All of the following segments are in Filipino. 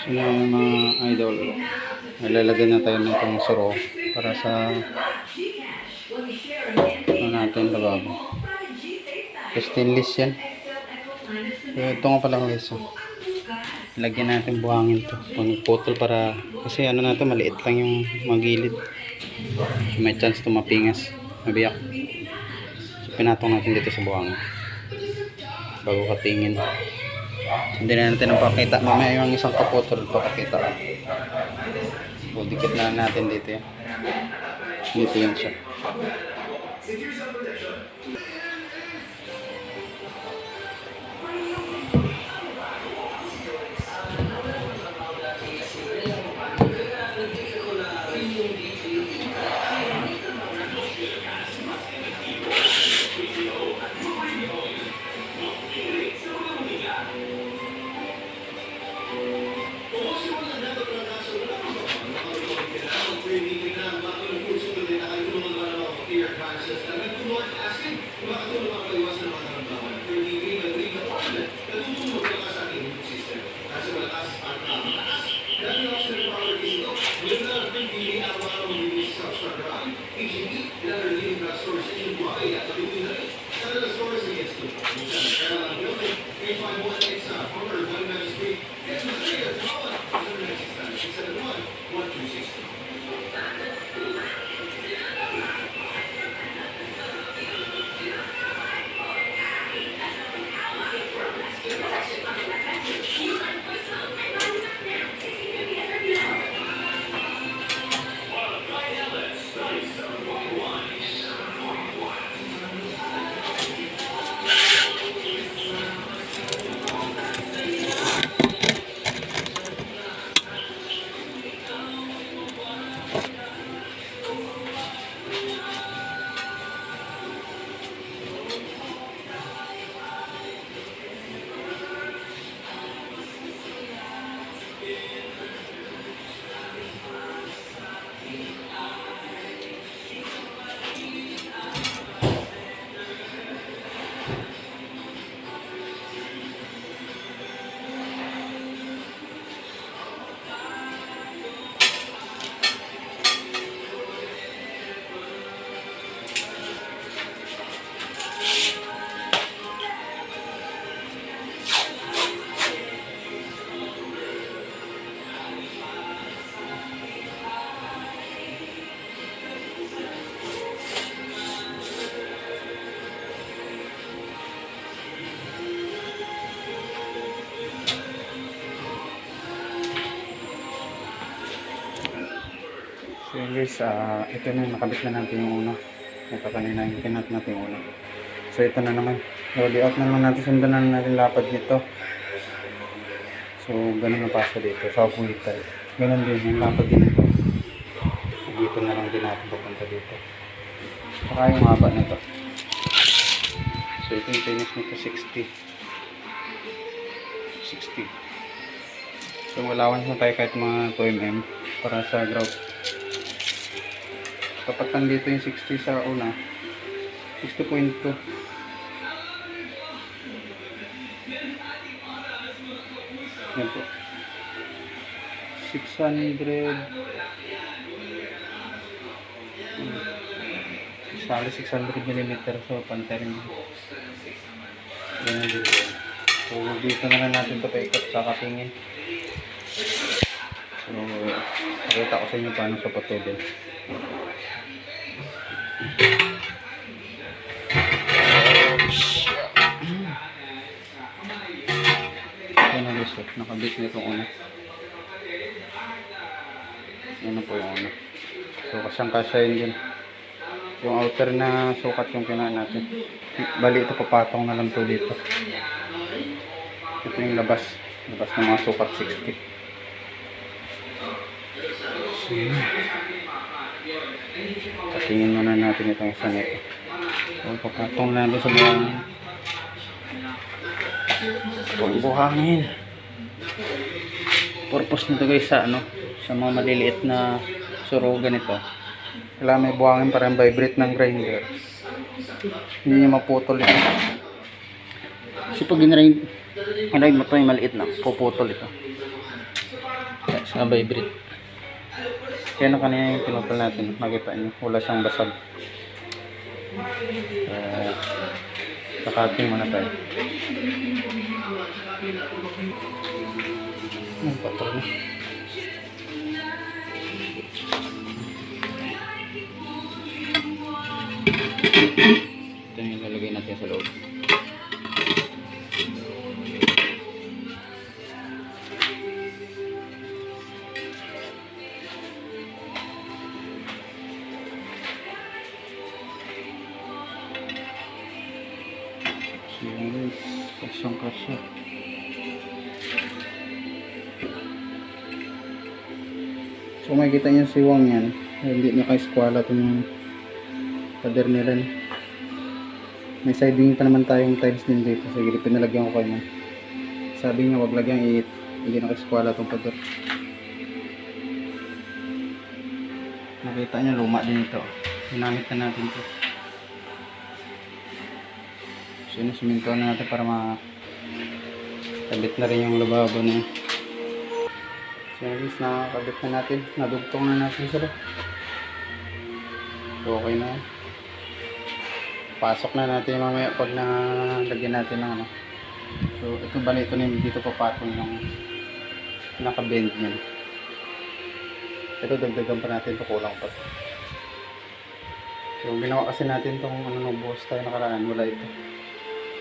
So yung mga idol, nalalagyan na tayo nitong suro para sa ano natin lababo. Stainless yan. So ito nga pala guys. Lagyan natin buhangin to. Pangputol para kasi ano na to, maliit lang yung magilid. So may chance to mapingas, mabiyak. So pinatong natin dito sa buhangin bago katingin. Hindi na natin napakita. Mamaya yung isang kaputol papakita. So dikit na natin dito yan. Dito yan siya. So guys, ito na, nakabit na natin yung una. Ito kanina yung pinat natin yung una. So ito na naman. Rolly out na naman natin. Sundan na natin lapad nito. So ganun na paso dito. Sa puwitan. Ganun din yung lapad din ito. Dito na lang din natin papunta dito. Saka yung haba na ito. So ito yung finish nito 60. So allowance na tayo kahit mga 2mm para sa grout. Kapag nandito yung 60 sa una, 60.2. Yan po. 600. Sali 600 mm. So, pantay rin. Ganun dito. So, dito na lang natin ito paikot sa katingin. So, pakita ko sa inyo paano sa patubig. Yan ang result. Nakabit na itong una. Yan na po yung una. So kasyang-kasya yun dyan. Yung outer na sukat yung kinaan natin. Bali ito papatong na lang po dito. Ito yung labas. Labas ng mga sukat 60. So yun. Patingin muna natin itong isa nito. So papatong na natin sa buhangin. Purpose nito guys sa sa mga maliliit na suro ganito. Kailangan may buhangin para vibrate ng grinder. Hindi niya maputol ito. Kasi pag ginrind mo ito yung maliit na, puputol ito. Sa vibrate. Kaya na kanina yung pinutol natin. Makita nyo, wala siyang basag. Kakating muna tayo. Ang patol na. Ito yung ilalagay natin sa loob. So yun guys, kasyang kasya. So makikita niyo si Wang yan, hindi niya ka-eskwala itong pader nila. May siding pa naman tayong tiles din dito. Sige, pinalagyan ko kayo. Sabi niya wag lagyan, hindi na ka-eskwala itong pader. Nakita niyo luma din ito. Ginamit na natin ito. So siminto na natin para makabit na rin yung lababo na yun. So at least nakakabit na natin. Nadugtong na natin sila. So okay na. Pasok na natin mamaya pag nalagyan natin ng ano. So ito bali ito na dito papatong ng naka-bend niyan. Ito dagdagan pa natin ito, kulang pa. So ginawa kasi natin tong ano buhos tayo nakaraan, wala ito.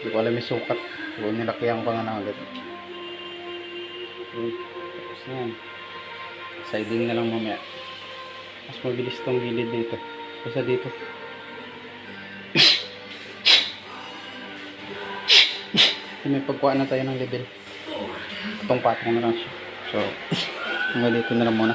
Hindi ko alam yung sukat. So nilakyan pa nga na agad. Okay. Tapos na yan. Siding na lang mamaya. Mas mabilis tong gilid dito. Kasi dito. May pagkuha na tayo ng level. Itong patong na lang siya. So, hanggang dito na lang muna.